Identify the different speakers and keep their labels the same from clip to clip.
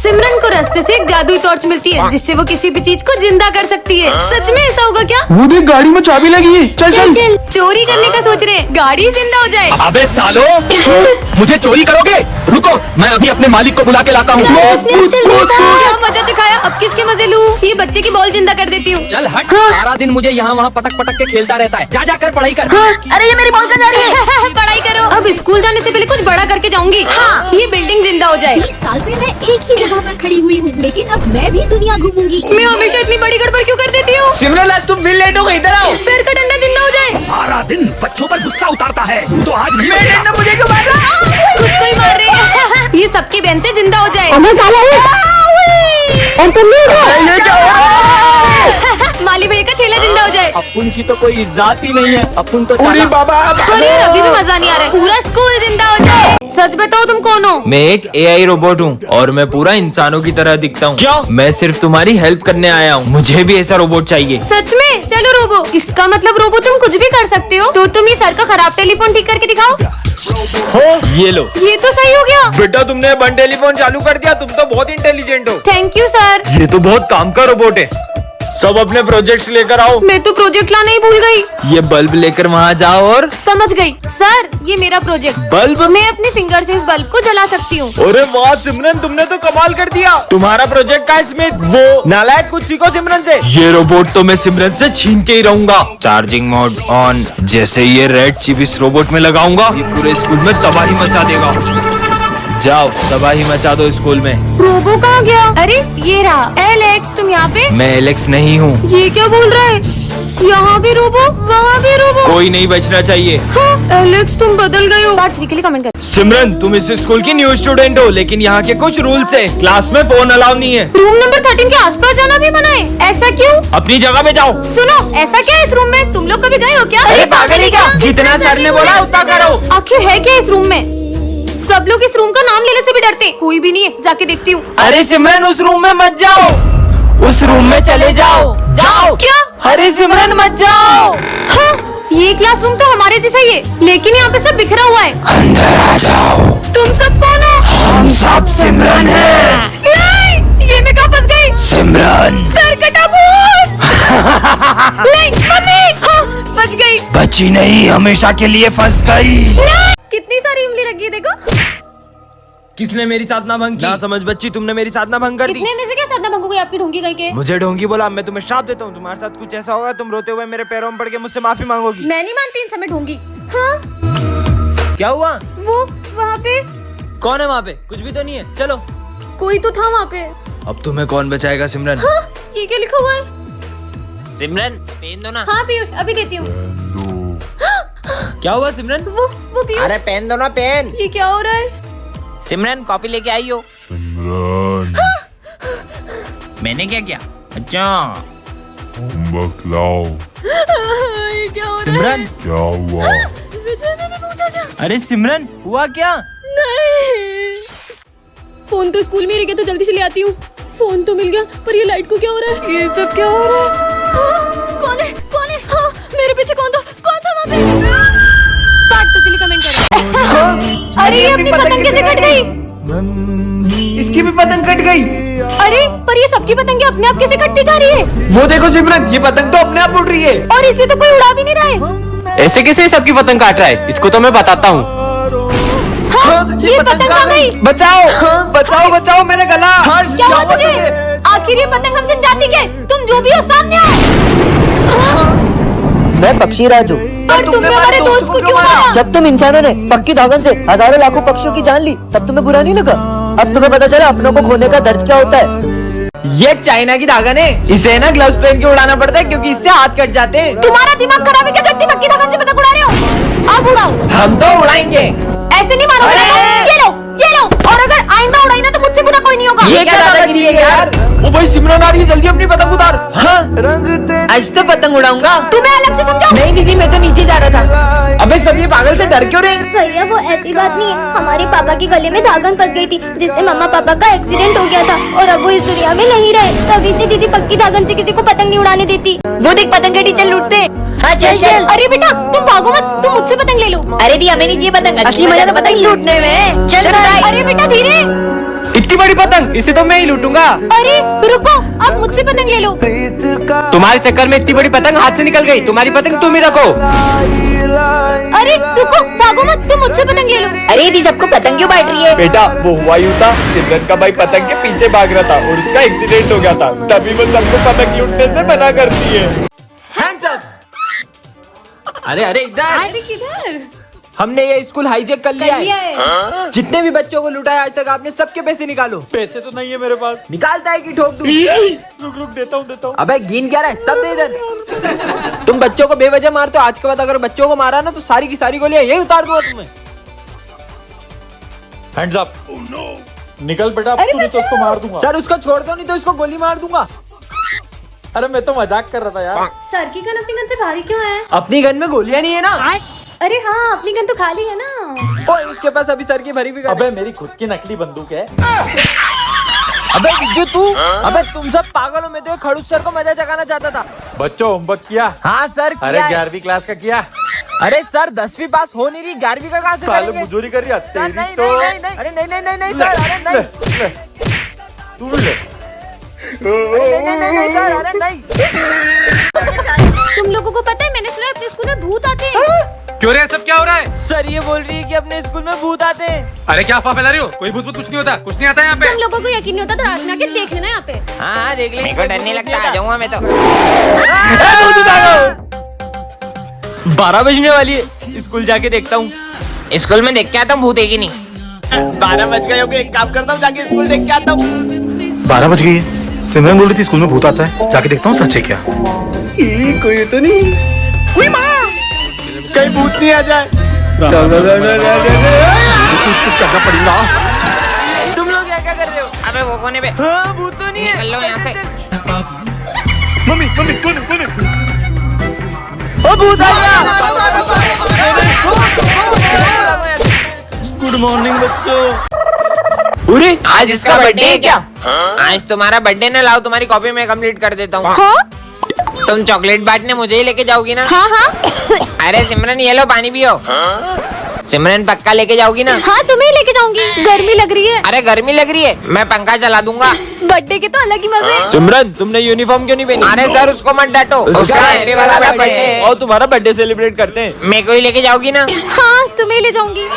Speaker 1: सिमरन को रास्ते से एक जादुई टॉर्च मिलती है जिससे वो किसी भी चीज को जिंदा कर सकती है। सच में ऐसा होगा क्या?
Speaker 2: वो देख गाड़ी में चाबी लगी है। चल चल
Speaker 1: चल चोरी करने का सोच रहे हैं, गाड़ी जिंदा हो जाए।
Speaker 3: अबे सालो, मुझे चोरी करोगे? रुको, मैं अभी अपने मालिक को बुला के लाता हूँ।
Speaker 1: क्या मजा चखाया, अब किसके मजे लूं? ये बच्चे की बॉल जिंदा कर देती हूँ।
Speaker 3: चल हट, सारा दिन मुझे यहाँ वहाँ पटक पटक के खेलता रहता है। जा कर पढ़ाई कर।
Speaker 1: अरे ये मेरी बॉल कहाँ जा रही है? पढ़ाई करो। अब स्कूल जाने से पहले कुछ बड़ा करके जाऊंगी। हाँ, ये बिल्डिंग जिंदा हो जाए।
Speaker 4: 20 साल से मैं एक ही जगह पर खड़ी हुई हूँ, लेकिन अब मैं भी दुनिया घूमूंगी।
Speaker 1: मैं हमेशा इतनी बड़ी गड़बड़ क्यों कर देती हूँ?
Speaker 2: सिमरन आज तुम फिर लेट हो गई, इधर आओ।
Speaker 1: सर का डंडा जिंदा हो जाए।
Speaker 3: सारा दिन बच्चों पर गुस्सा उतारता है, तू तो आज नहीं
Speaker 2: मेरे
Speaker 3: बचेगा।
Speaker 2: डंडा मुझे क्यों मार रहा है?
Speaker 1: खुद को ही मार रही है। ये सबकी बेंचें जिंदा हो जाए।
Speaker 2: ये क्या हो रहा है?
Speaker 1: माली भैया का ठेला जिंदा हो जाए।
Speaker 3: अपुन की तो कोई इज्जत ही नहीं है। अपुन तो
Speaker 2: अरे
Speaker 3: चला।
Speaker 2: बाबा
Speaker 1: अरे अभी भी मजा नहीं आ रहा है। पूरा स्कूल जिंदा हो जाए। सच बताओ तुम कौन हो?
Speaker 5: मैं एक एआई रोबोट हूँ और मैं पूरा इंसानों की तरह दिखता हूँ।
Speaker 3: क्यों?
Speaker 5: मैं सिर्फ तुम्हारी हेल्प करने आया हूँ। मुझे भी ऐसा रोबोट चाहिए।
Speaker 1: सच में? चलो रोबो। इसका मतलब रोबो तुम कुछ भी कर सकते हो। तो तुम ये सर का खराब टेलीफोन ठीक करके दिखाओ।
Speaker 5: ये लो।
Speaker 1: ये तो सही हो गया।
Speaker 5: बेटा तुमने वन टेलीफोन चालू कर दिया, तुम तो बहुत इंटेलिजेंट हो।
Speaker 1: Thank you sir.
Speaker 5: ये तो बहुत काम का रोबोट है। सब अपने प्रोजेक्ट्स लेकर आओ।
Speaker 1: मैं तो प्रोजेक्ट लाना ही भूल गई।
Speaker 5: ये बल्ब लेकर वहाँ जाओ और
Speaker 1: समझ गई सर, ये मेरा प्रोजेक्ट।
Speaker 5: बल्ब।
Speaker 1: मैं अपने फिंगर से इस बल्ब को जला सकती हूँ।
Speaker 5: अरे वाह सिमरन, तुमने तो कमाल कर दिया। तुम्हारा प्रोजेक्ट का इसमें वो नालायक कुछ सीखो सिमरन से। ये रोबोट तो मैं सिमरन से छीन के ही रहूंगा। Charging mode on. जैसे ये रेड चिप इस रोबोट में लगाऊंगा, ये पूरे स्कूल में तबाही मचा देगा। जाओ तबाही मचा दो स्कूल में।
Speaker 1: रोबो कहाँ गया? अरे ये रहा। एलेक्स तुम यहाँ पे?
Speaker 5: मैं एलेक्स नहीं हूँ।
Speaker 1: ये क्या बोल रहा है? यहाँ भी रोबो, वहाँ भी रोबो।
Speaker 5: कोई नहीं बचना चाहिए।
Speaker 1: हाँ, एलेक्स तुम बदल गए हो। पार्ट 3 के लिए कमेंट कर।
Speaker 5: सिमरन तुम इस स्कूल की न्यू स्टूडेंट हो, लेकिन यहाँ के कुछ रूल्स है। क्लास में फोन अलाउ नहीं है।
Speaker 1: रूम नंबर 13 के आसपास जाना भी मना है। ऐसा क्यों?
Speaker 5: अपनी जगह पे जाओ।
Speaker 1: सुनो, ऐसा क्या है इस रूम में? तुम लोग कभी गए हो क्या?
Speaker 5: अरे पागल है क्या? जितना सर ने बोला उतना करो।
Speaker 1: आखिर है क्या इस रूम में? सब लोग इस रूम का नाम लेने से भी डरते। कोई भी नहीं है, जाके देखती हूँ।
Speaker 5: अरे सिमरन उस रूम में मत जाओ, उस रूम में चले जाओ। जाओ।
Speaker 1: क्या?
Speaker 5: अरे सिमरन मत जाओ।
Speaker 1: हाँ, ये क्लासरूम तो हमारे जैसा ही है, लेकिन यहाँ पे सब बिखरा हुआ है।
Speaker 5: अंदर आ जाओ।
Speaker 1: तुम सब कौन हो?
Speaker 5: हम सब सिमरन हैं।
Speaker 1: नहीं, ये मैं कहाँ फंस गई?
Speaker 5: सिमरन
Speaker 1: सर कटा भूत। नहीं, मम्मी। हाँ, बच गई।
Speaker 5: बची नहीं, हमेशा के लिए फंस गई।
Speaker 1: कितनी सारी इमली लगी है देखो।
Speaker 5: किसने मेरी साधना भंग की? ना समझ बच्ची, तुमने मेरी साधना भंग कर दी।
Speaker 1: इतने में से क्या साधना भंग हो गई आपकी ढोंगी गई के?
Speaker 5: मुझे ढोंगी बोला, मैं तुम्हें श्राप देता हूँ। तुम्हारे साथ कुछ ऐसा होगा, तुम रोते हुए मेरे पैरों में पड़ के मुझसे माफी मांगोगी।
Speaker 1: मैं नहीं मानती इन समय ढोंगी। हाँ,
Speaker 5: क्या हुआ?
Speaker 1: वो वहाँ पे
Speaker 5: कौन है वहाँ पे? कुछ भी तो नहीं है। चलो।
Speaker 1: कोई तो था वहाँ पे।
Speaker 5: अब तुम्हें कौन बचाएगा सिमरन?
Speaker 1: हाँ, ये क्या लिखा हुआ है?
Speaker 5: सिमरन पेन दो ना।
Speaker 1: हाँ पीयूष, अभी देती हूँ।
Speaker 5: क्या हुआ सिमरन?
Speaker 1: वो पीयूष।
Speaker 6: अरे पेन दो ना, पेन।
Speaker 1: ये क्या हो रहा है?
Speaker 6: सिमरन कॉपी लेके आई हो।
Speaker 5: मैंने क्या किया? अच्छा
Speaker 7: होमवर्क लाओ।
Speaker 1: ये क्या हो रहा है?
Speaker 5: सिमरन
Speaker 7: क्या हुआ?
Speaker 1: विजय ने भी पूछा क्या?
Speaker 5: अरे सिमरन हुआ क्या?
Speaker 1: नहीं, फोन तो स्कूल में ही रह गया था, जल्दी से ले आती हूँ। फोन तो मिल गया, पर ये लाइट को क्या हो रहा है? ये सब क्या हो रहा है? हाँ, कौन है? कौन है? हाँ, मेरे पीछे कौन था? कौन था वहाँ पे? पार्ट 2 के लिए कमेंट करें। अरे ये अपनी पतंग कैसे कट गई?
Speaker 2: इसकी भी पतंग कट गई।
Speaker 1: अरे पर ये सबकी पतंगे अपने आप कैसे कटती जा रही है?
Speaker 2: वो देखो सिमरन, ये पतंग तो अपने आप उड़ रही है।
Speaker 1: और इसे तो कोई उड़ा भी नहीं रहा है।
Speaker 5: ऐसे कैसे सबकी पतंग काट रहा है? इसको तो मैं बताता हूँ।
Speaker 1: हाँ, ये पतंग कहाँ गई?
Speaker 2: बचाओ बचाओ बचाओ मेरा गला।
Speaker 1: क्या हुआ तुझे? आखिर ये पतंग हमसे चाहती क्या है? तुम जो भी हो सामने आओ।
Speaker 8: मैं पक्षी राज हूँ।
Speaker 1: और तुमने हमारे दोस्त को क्यों मारा?
Speaker 8: जब तुम इंसानों ने पक्की धागन से हजारों लाखों पक्षियों की जान ली, तब तुम्हें बुरा नहीं लगा? अब तुम्हें पता चला अपनों को खोने का दर्द क्या होता है।
Speaker 5: ये चाइना की धागन है, इसे ना ग्लव्स पहन के उड़ाना पड़ता है क्योंकि इससे हाथ कट जाते हैं।
Speaker 1: तुम्हारा दिमाग खराब है क्या? जो इतनी पक्की धागन से पतंग उड़ा रहे हो? अब उड़ाओ।
Speaker 5: हम तो उड़ाएंगे।
Speaker 1: ऐसे नहीं मारोगे ना? ये लो। और अगर आइंदा उड़ाई ना तो मुझसे बुरा कोई नहीं होगा।
Speaker 5: ये क्या दादागिरी है यार? ओ भाई सिमरन आ रही है, जल्दी अपनी पतंग उतार। हाँ आज तो पतंग उड़ाऊंगा।
Speaker 1: तुम्हें अलग से समझाओ।
Speaker 5: नहीं दीदी, मैं तो नीचे जा रहा था। अबे सब ये पागल से डर क्यों रहे?
Speaker 4: भैया वो ऐसी बात नहीं है, हमारे पापा के गले में धागन फंस गई थी, जिससे मम्मा पापा का एक्सीडेंट हो गया था और अब वो इस दुनिया में नहीं रहे। तभी से दीदी पक्की धागन से किसी को पतंग नहीं उड़ाने देती।
Speaker 6: वो देख पतंग का टीचर लूटते। हाँ चल चल।
Speaker 1: अरे बेटा तुम भागो मत, तुम मुझसे पतंग ले लो।
Speaker 6: अरे दी हमें नहीं चाहिए पतंग, असली मजा तो पतंग लूटने में। चल भाई।
Speaker 1: अरे बेटा धीरे।
Speaker 2: इतनी बड़ी पतंग, इसे तो मैं ही लूटूंगा।
Speaker 1: अरे रुको, आप मुझसे पतंग ले लो।
Speaker 2: तुम्हारे चक्कर में इतनी बड़ी पतंग हाथ से निकल गई। तुम्हारी पतंग तुम ही रखो।
Speaker 1: अरे रुको, भागो मत, तुम मुझसे पतंग ले लो।
Speaker 6: अरे ये सबको पतंग क्यों बांट रही है?
Speaker 5: बेटा वो हुआ यूं था, सिमरन का भाई पतंग के पीछे भाग रहा था और उसका एक्सीडेंट हो गया था, तभी वो सबको पतंग लूटने से मना करती है। Hands up! अरे अरे इधर,
Speaker 1: अरे किधर?
Speaker 5: हमने ये स्कूल हाईजैक कर लिया
Speaker 1: लिया
Speaker 5: है।
Speaker 1: है।
Speaker 5: जितने भी बच्चों को लुटाया आज तक आपने, सबके पैसे निकालो। पैसे तो नहीं है मेरे पास। निकालता है कि ठोक दूं? रुक रुक, देता हूँ। अबे गिन क्या रहा है, सब दे इधर। तुम बच्चों को बेवजह मारते हो, आज के बाद अगर बच्चों को मारा ना तो सारी की सारी गोलियां यही उतार दूंगा तुम्हें।
Speaker 9: Hands up. निकल बेटा,
Speaker 1: अरे
Speaker 9: तूने तो उसको मार दूंगा।
Speaker 5: सर उसको छोड़ दो, नहीं तो इसको गोली मार दूंगा।
Speaker 9: अरे मैं तो मजाक कर रहा था यार।
Speaker 1: सर की गन अपनी गन से भारी क्यों है?
Speaker 5: अपनी गन में गोलियां नहीं है ना।
Speaker 1: अरे हाँ, अपनी गन तो खाली है ना।
Speaker 5: ओए उसके पास अभी सर की भरी भी गन है।
Speaker 9: अबे मेरी खुद की नकली बंदूक है।
Speaker 5: अबे बिज्जू तू, अबे तुम सब पागल हो। मैं तो खड़ूस सर को मजा जगाना चाहता था।
Speaker 9: बच्चों होमवर्क किया?
Speaker 5: हाँ सर किया
Speaker 9: अरे
Speaker 5: है।
Speaker 9: 11वीं क्लास का किया?
Speaker 5: अरे सर 10वीं पास हो नहीं रही, 11वीं का कहाँ से
Speaker 9: सालों
Speaker 5: करेंगे?
Speaker 9: मुजूरी कर रही है
Speaker 5: सर,
Speaker 9: तेरी
Speaker 5: नहीं,
Speaker 9: तो।
Speaker 5: नहीं, नहीं, अरे नहीं सर, अरे नहीं।
Speaker 9: ले, तू भी ले।
Speaker 5: नहीं सर, अरे नहीं।
Speaker 1: तुम लोगों को पता है, मैंने सुना है अपने स्कूल में भूत आते हैं।
Speaker 3: क्यों रे, सब क्या हो रहा है?
Speaker 5: सर ये बोल रही है कि अपने स्कूल में भूत आते हैं।
Speaker 3: अरे क्या अफवाह फैला रही हो? कोई भूत भूत कुछ नहीं होता, कुछ नहीं आता यहाँ पे।
Speaker 1: तुम लोगों को यकीन नहीं होता तो रात में आके देख लेना यहाँ पे।
Speaker 5: हाँ देख ले।
Speaker 6: मेरे को डर नहीं लगता, आ जाऊंगा मैं तो।
Speaker 5: 12 बजने वाली है, स्कूल जाके देखता हूँ।
Speaker 6: स्कूल में देख के आता हूँ, भूत है कि नहीं।
Speaker 5: 12 बज गए होंगे, एक काम करता हूँ, जाके स्कूल देख के आता हूँ।
Speaker 3: 12 बज गई है। सिमरन बोल रही थी स्कूल में भूत आता है, जाके देखता हूँ सच है क्या।
Speaker 2: कोई तो नहीं।
Speaker 5: कहीं भूत नहीं आ जाए।
Speaker 3: कुछ करना पड़ेगा।
Speaker 5: तुम लोग क्या कर रहे हो?
Speaker 6: अबे वो कोने पे,
Speaker 5: हाँ भूत तो नहीं है।
Speaker 6: निकल लो यहाँ से।
Speaker 3: मम्मी मम्मी कौन है?
Speaker 5: ओ भूत आ गया। गुड मॉर्निंग बच्चों। अरे
Speaker 6: आज इसका बर्थडे है क्या? आज तुम्हारा बर्थडे ना, लाओ तुम्हारी कॉपी में कंप्लीट कर देता हूँ।
Speaker 1: हाँ
Speaker 6: तुम चॉकलेट बांटने मुझे ही लेके जाओगी ना?
Speaker 1: हाँ हाँ
Speaker 6: अरे सिमरन ये लो पानी पियो। सिमरन पक्का लेके जाओगी ना?
Speaker 1: हाँ, तुम्हें लेके जाऊंगी। गर्मी लग रही है।
Speaker 6: अरे गर्मी लग रही है, मैं पंखा चला दूंगा।
Speaker 1: बर्थडे के तो अलग ही मजे हैं।
Speaker 5: सिमरन तुमने यूनिफॉर्म क्यों नहीं पहनी?
Speaker 6: अरे सर उसको मत डांटो, उसका हैप्पी वाला बर्थडे है।
Speaker 5: और तुम्हारा बर्थडे सेलिब्रेट करते हैं।
Speaker 6: मेरे को ही लेके जाओगी ना?
Speaker 1: हाँ, तुम्हें ले जाऊंगी।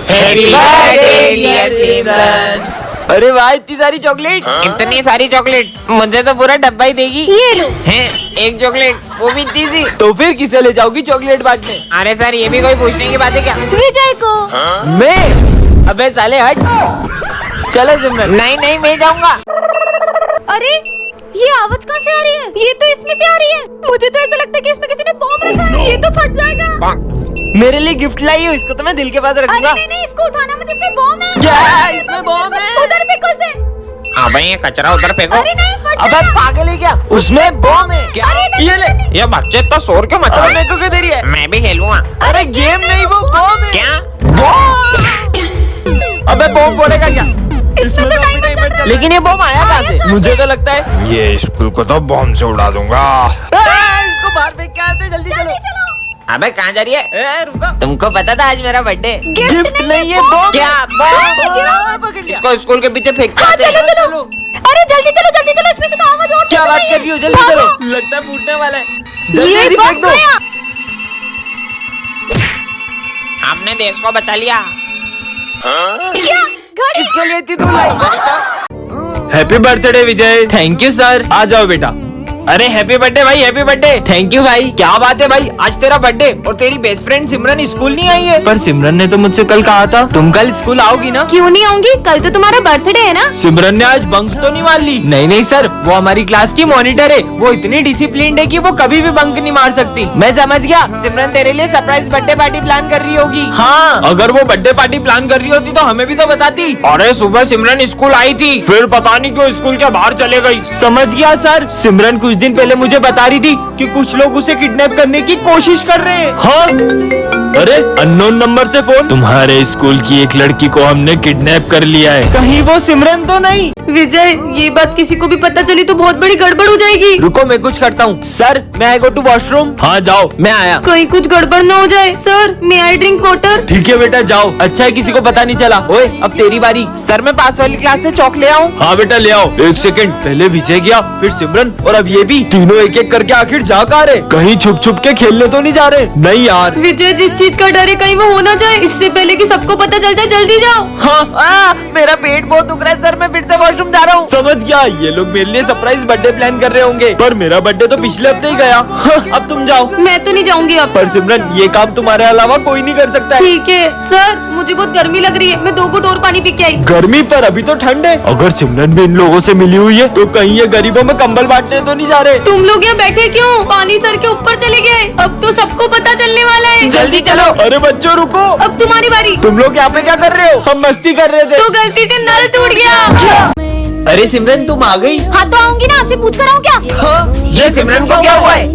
Speaker 6: हैप्पी बर्थडे डियर सिमरन।
Speaker 5: अरे वाह, इतनी सारी चॉकलेट।
Speaker 6: इतनी सारी चॉकलेट, मुझे तो पूरा डब्बा ही देगी।
Speaker 1: ये लो।
Speaker 6: हैं, एक चॉकलेट, वो भी इतनी सी।
Speaker 5: तो फिर किसे ले जाओगी चॉकलेट बांटने?
Speaker 6: अरे सर ये भी कोई पूछने की बात है क्या?
Speaker 1: विजय को।
Speaker 5: मैं? अबे साले हट। चलो सिमरन।
Speaker 6: नहीं नहीं मैं जाऊंगा।
Speaker 1: अरे ये आवाज कहाँ से आ रही है? ये तो इसमें से आ रही है। मुझे तो ऐसा लगता है कि इसमें किसी ने बॉम्ब रखा है। ये तो फट जाएगा।
Speaker 5: मेरे लिए गिफ्ट लाई हो, इसको तो मैं दिल के पास
Speaker 1: अरे
Speaker 5: रखूंगा।
Speaker 1: नहीं, इसको उठाना मत, इसमें बॉम्ब है।
Speaker 5: क्या इसमें बॉम्ब है?
Speaker 1: उधर फेंको उसे।
Speaker 6: हाँ भाई ये कचरा उधर फेंको।
Speaker 1: अरे नहीं, फट
Speaker 5: अबे पागल है क्या? उसमें बॉम्ब है क्या? ये ले।
Speaker 6: ये बच्चे इतना शोर क्यों मचा रहे
Speaker 5: मेरे को क्यों दे रही है?
Speaker 6: हैं? मैं भी खेलूंगा।
Speaker 5: अरे गेम नहीं, वो बॉम्ब है।
Speaker 6: क्या?
Speaker 5: अबे बॉम्ब फोड़ेगा क्या?
Speaker 1: इसमें तो टाइमर चल रहा है।
Speaker 5: लेकिन ये बॉम्ब आया कहाँ से? मुझे तो लगता है
Speaker 3: ये स्कूल को तो बॉम्ब से उड़ा दूंगा।
Speaker 5: इसको बाहर फेंक के आते, जल्दी चलो।
Speaker 6: अबे कहाँ जा रही है? रुको, तुमको पता था आज मेरा बर्थडे?
Speaker 5: गिफ्ट नहीं है, बॉम्ब।
Speaker 6: क्या बॉम्ब?
Speaker 5: पकड़ लिया।
Speaker 6: इसको स्कूल के पीछे फेंक
Speaker 1: हाँ,
Speaker 6: के आते।
Speaker 1: चलो चलो। अरे जल्दी चलो, इसमें से तो आवाज और
Speaker 5: क्या
Speaker 1: निकल
Speaker 5: बात
Speaker 1: रही
Speaker 5: कर
Speaker 1: है।
Speaker 5: रही हो? जल्दी
Speaker 1: भागो।
Speaker 5: चलो, लगता है फूटने वाला है। जल्दी
Speaker 1: ये
Speaker 5: जल्दी
Speaker 1: बम
Speaker 5: फेंक दो।
Speaker 1: गया।
Speaker 6: हमने देश को बचा लिया।
Speaker 1: क्या घड़ी?
Speaker 5: इसके लिए इतनी दूर लाई। Happy birthday Vijay. Thank you sir. आ जाओ बेटा। अरे हैप्पी बर्थडे भाई, हैप्पी बर्थडे। थैंक यू भाई। क्या बात है भाई, आज तेरा बर्थडे और तेरी बेस्ट फ्रेंड सिमरन स्कूल नहीं आई है? पर सिमरन ने तो मुझसे कल कहा था तुम कल स्कूल आओगी ना।
Speaker 1: क्यों नहीं आऊंगी? कल तो तुम्हारा बर्थडे है ना।
Speaker 5: सिमरन ने आज बंक तो नहीं मार ली? नहीं सर, वो हमारी क्लास की मॉनिटर है। वो इतनी डिसिप्लिन्ड है कि वो कभी भी बंक नहीं मार सकती। मैं समझ गया, सिमरन तेरे लिए सरप्राइज बर्थडे पार्टी प्लान कर रही होगी। हाँ, अगर वो बर्थडे पार्टी प्लान कर रही होती तो हमें भी तो बताती। अरे सुबह सिमरन स्कूल आई थी, फिर पता नहीं क्यों स्कूल के बाहर चले गई। समझ गया सर। सिमरन कुछ दिन पहले मुझे बता रही थी कि कुछ लोग उसे किडनैप करने की कोशिश कर रहे हैं। हाँ अरे अननोन नंबर से फोन। तुम्हारे स्कूल की एक लड़की को हमने किडनैप कर लिया है। कहीं वो सिमरन तो नहीं?
Speaker 1: विजय, ये बात किसी को भी पता चली तो बहुत बड़ी गड़बड़ हो जाएगी।
Speaker 5: रुको मैं कुछ करता हूँ। सर मैं आई गो टू वॉशरूम। हाँ जाओ, मैं आया।
Speaker 1: कहीं कुछ गड़बड़ न हो जाए। Sir may I drink water?
Speaker 5: ठीक है बेटा जाओ। अच्छा है किसी को पता नहीं चला। ओए अब तेरी बारी।
Speaker 6: सर मैं पास वाली क्लास से चौक ले आऊं?
Speaker 5: हाँ बेटा ले आओ। एक सेकंड, पहले विजय गया, फिर सिमरन और अब ये भी। तीनों एक एक करके आखिर जा कहाँ रहे? कहीं छुप छुप के खेलने तो नहीं जा रहे? नहीं यार।
Speaker 1: विजय, जिस चीज का डर है कहीं वो हो ना जाए, इससे पहले कि सबको पता चल जाए, जल्दी जाओ।
Speaker 5: हाँ
Speaker 6: मेरा पेट बहुत दुख रहा है सर, मैं फिर से वॉशरूम जा रहा हूँ।
Speaker 5: समझ गया, ये लोग मेरे लिए सरप्राइज बर्थडे प्लान कर रहे होंगे। पर मेरा बर्थडे तो पिछले हफ्ते ही गया। हाँ, अब तुम जाओ।
Speaker 1: मैं तो नहीं जाऊंगी अब।
Speaker 5: पर सिमरन ये काम तुम्हारे अलावा कोई नहीं कर सकता है।
Speaker 1: ठीक है सर, मुझे बहुत गर्मी लग रही है, मैं 2 घूंट और पानी पी के आई।
Speaker 5: गर्मी पर अभी तो ठंड है। अगर सिमरन भी इन लोगों से मिली हुई है तो कहीं ये गरीबों में कंबल बांटने तो नहीं जा रहे?
Speaker 1: तुम लोग यहाँ बैठे क्यों? पानी सर के ऊपर चले गए, अब तो सबको पता चलने वाला है।
Speaker 6: जल्दी चलो।
Speaker 5: अरे बच्चों रुको,
Speaker 1: अब तुम्हारी बारी।
Speaker 5: तुम लोग यहाँ पे क्या कर रहे हो? हम मस्ती कर रहे थे।
Speaker 1: तो गलती से नल टूट गया।
Speaker 5: अरे सिमरन तुम आ गई?
Speaker 1: हाँ तो आऊंगी ना, आपसे पूछ कर आऊँ क्या?
Speaker 6: ये सिमरन को क्या हुआ है?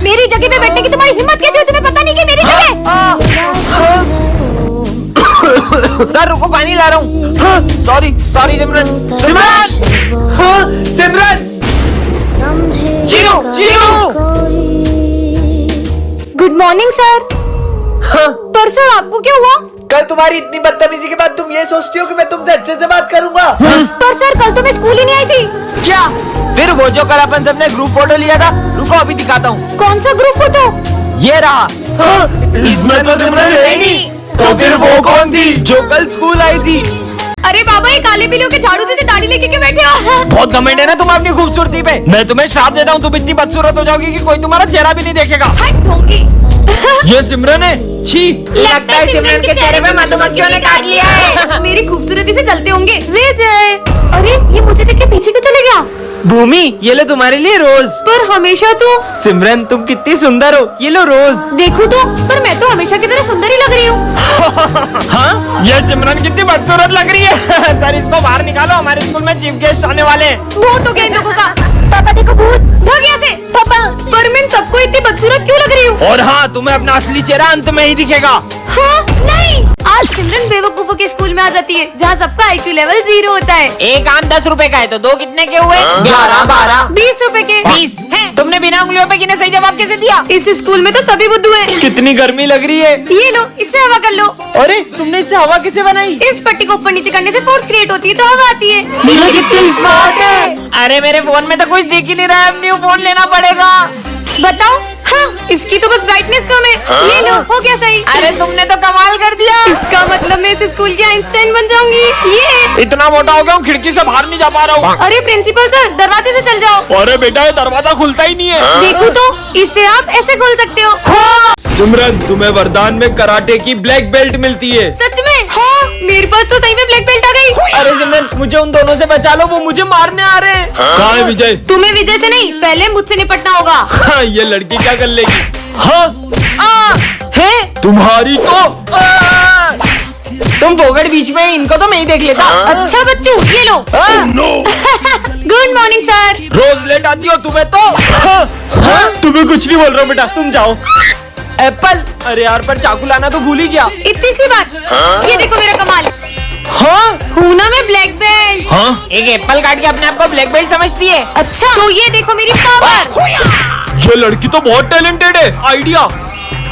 Speaker 1: मेरी जगह पे बैठने की तुम्हारी हिम्मत कैसे हुई? तुम्हें पता नहीं कि मेरी जगह।
Speaker 6: सर रुको, पानी ला रहा हूँ। Sorry sorry Simran. सिमरन!
Speaker 5: हाँ Simran!
Speaker 6: Zero zero.
Speaker 1: Good morning sir. पर सर आपको क्या हुआ?
Speaker 8: कल तुम्हारी इतनी बदतमीजी के बाद तुम ये सोचती हो कि मैं तुमसे अच्छे से बात करूंगा?
Speaker 1: पर सर कल तो मैं स्कूल ही नहीं आई थी।
Speaker 6: क्या? फिर वो जो कल अपन सबने ग्रुप फोटो लिया था, रुको अभी दिखाता हूँ।
Speaker 1: कौन सा ग्रुप फोटो?
Speaker 6: ये रहा।
Speaker 5: इसमें तो सिमरन है ही नहीं। तो फिर वो कौन थी जो कल स्कूल आई थी?
Speaker 1: अरे बाबा, ये काले बिल्लियों के झाड़ू जैसे दाढ़ी लेके क्यों बैठे हो?
Speaker 5: बहुत घमंड है ना तुम अपनी खूबसूरती पे। मैं तुम्हें श्राप देता हूँ, तुम इतनी बदसूरत हो जाओगी कि कोई तुम्हारा चेहरा भी नहीं देखेगा।
Speaker 1: हट ढोंगी।
Speaker 5: ये सिमरन है? छी।
Speaker 6: लगता है सिमरन के चेहरे पे मधुमक्खियों ने काट लिया है।
Speaker 1: मेरी खूबसूरती से चलते होंगे। विजय, अरे ये मुझे देख के पीछे क्यों चले गया?
Speaker 5: भूमि ये लो तुम्हारे लिए रोज।
Speaker 1: पर हमेशा तो।
Speaker 5: सिमरन तुम कितनी सुंदर हो, ये लो रोज।
Speaker 1: देखूं तो, पर मैं तो हमेशा की तरह सुंदर ही लग रही हूँ।
Speaker 5: हाँ ये सिमरन कितनी बदसूरत लग रही है। सर इसको बाहर निकालो, हमारे स्कूल में चीफ गेस्ट आने वाले हैं।
Speaker 1: भूत हो गया इन लोगों का। पापा देखो भूत। भाग यहाँ से। पापा, पर मैं इन सबको इतनी बदसूरत क्यों लग रही हूँ?
Speaker 5: और हाँ तुम्हें अपना असली चेहरा अंत में ही दिखेगा।
Speaker 1: हाँ नहीं, आज सिमरन बेवकूफों के स्कूल में आ जाती है जहाँ सबका IQ लेवल 0 होता है।
Speaker 6: एक आम 10 रुपए का है तो 2 कितने के हुए? 11 12
Speaker 1: 20 रुपए के।
Speaker 6: 20 है। तुमने बिना उंगलियों पे गिने सही जवाब कैसे दिया?
Speaker 1: इस स्कूल में तो सभी बुद्धू हैं।
Speaker 5: कितनी गर्मी लग रही है।
Speaker 1: ये लो, इससे हवा कर लो।
Speaker 5: अरे तुमने इससे हवा कैसे बनाई?
Speaker 1: इस पट्टी को ऊपर नीचे करने से फोर्स क्रिएट होती है तो हवा आती है।
Speaker 5: ये कितनी स्मार्ट है।
Speaker 6: अरे मेरे फोन में तो कुछ दिख ही नहीं रहा है, अब न्यू फोन लेना पड़ेगा।
Speaker 1: बताओ। हाँ, इसकी तो बस ब्राइटनेस कम है। ये लो, हो गया सही।
Speaker 6: अरे तुमने तो कमाल कर दिया।
Speaker 1: इसका मतलब मैं इस स्कूल की आइंस्टाइन बन जाऊंगी। ये
Speaker 5: इतना मोटा हो गया हूँ, खिड़की से बाहर नहीं जा पा रहा हूँ।
Speaker 1: अरे प्रिंसिपल सर, दरवाजे से चल जाओ।
Speaker 5: अरे बेटा ये दरवाजा खुलता ही नहीं है।
Speaker 1: देखो तो, इससे आप ऐसे खोल सकते हो।
Speaker 5: सिमरन तुम्हें वरदान में कराटे की ब्लैक बेल्ट मिलती है।
Speaker 1: सच में? हाँ, मेरे पास तो सही में ब्लैक बेल्ट आ गई।
Speaker 5: अरे सिमरन मुझे उन दोनों से बचा लो, वो मुझे मारने आ रहे हैं। कहाँ है विजय?
Speaker 1: तुम्हें विजय से नहीं, पहले मुझसे निपटना होगा।
Speaker 5: हाँ ये लड़की क्या कर लेगी? हाँ है तुम्हारी तो
Speaker 6: तुम फोगड़ बीच में, इनको तो मैं ही देख लेता।
Speaker 1: अच्छा बच्चू, ये लो। Good morning sir.
Speaker 5: रोज लेट आती हो तुम्हें तो। तुम्हें कुछ नहीं बोल रहा हूँ बेटा, तुम जाओ। एप्पल? अरे यार पर चाकू लाना तो भूल ही गया।
Speaker 1: इतनी सी बात। ये देखो मेरा कमाल।
Speaker 5: हाँ
Speaker 1: हूँ ना मैं ब्लैक बेल्ट।
Speaker 5: हाँ
Speaker 6: एक एप्पल काट के अपने आप को ब्लैक बेल्ट समझती है।
Speaker 1: अच्छा तो ये देखो मेरी पावर।
Speaker 5: ये लड़की तो बहुत टैलेंटेड है। आइडिया।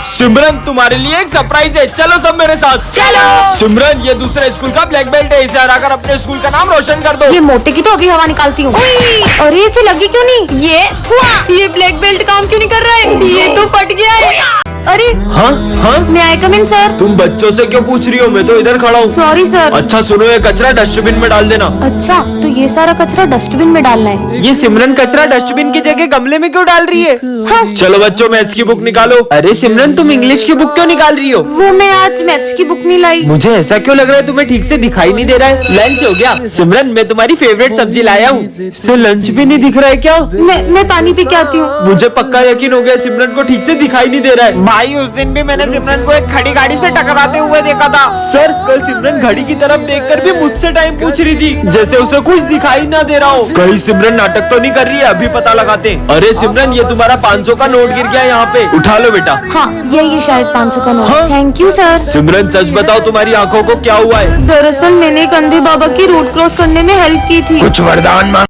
Speaker 5: सिमरन तुम्हारे लिए एक सरप्राइज है, चलो सब मेरे साथ।
Speaker 1: चलो।
Speaker 5: सिमरन ये दूसरे स्कूल का ब्लैक बेल्ट है, इसे हराकर अपने स्कूल का नाम रोशन कर दो।
Speaker 1: ये मोटे की तो अभी हवा निकालती हूँ। अरे इसे लगी क्यों नहीं? ये हुआ। ये ब्लैक बेल्ट काम क्यों नहीं कर रहा है? ये तो फट गया है। अरे
Speaker 5: हाँ हाँ
Speaker 1: मैं आई कम इन सर?
Speaker 5: तुम बच्चों से क्यों पूछ रही हो, मैं तो इधर खड़ा हूँ।
Speaker 1: Sorry sir.
Speaker 5: अच्छा सुनो, ये कचरा डस्टबिन में डाल देना।
Speaker 1: अच्छा तो ये सारा कचरा डस्टबिन में डालना है।
Speaker 5: ये सिमरन कचरा डस्टबिन की जगह गमले में क्यों डाल रही है?
Speaker 1: हाँ।
Speaker 5: चलो बच्चों मैथ्स की बुक निकालो। अरे सिमरन तुम इंग्लिश की बुक क्यों निकाल रही हो?
Speaker 1: वो मैं आज मैथ्स की बुक नहीं लाई।
Speaker 5: मुझे ऐसा क्यों लग रहा है तुम्हें ठीक से दिखाई नहीं दे रहा है? लंच हो गया? सिमरन मैं तुम्हारी फेवरेट सब्जी लाया हूँ। इससे लंच भी नहीं दिख रहा है क्या?
Speaker 1: मैं पानी पी के आती हूँ।
Speaker 5: मुझे पक्का यकीन हो गया सिमरन को ठीक से दिखाई नहीं दे रहा है।
Speaker 6: भाई उस दिन भी मैंने सिमरन को एक खड़ी गाड़ी से टकराते हुए देखा था।
Speaker 5: सर कल सिमरन घड़ी की तरफ देखकर भी मुझसे टाइम पूछ रही थी, जैसे उसे कुछ दिखाई ना दे रहा हो। कहीं सिमरन नाटक तो नहीं कर रही है? अभी पता लगाते हैं। अरे सिमरन, ये तुम्हारा 500 का नोट गिर गया यहाँ पे, उठा लो बेटा।
Speaker 1: हाँ ये शायद 500 का नोट।
Speaker 5: हाँ?
Speaker 1: Thank you sir.
Speaker 5: सिमरन सच बताओ, तुम्हारी आंखों को क्या हुआ है?
Speaker 1: दरअसल मैंने एक अंधे बाबा की रोड क्रॉस करने में हेल्प की थी।
Speaker 5: कुछ वरदान मांग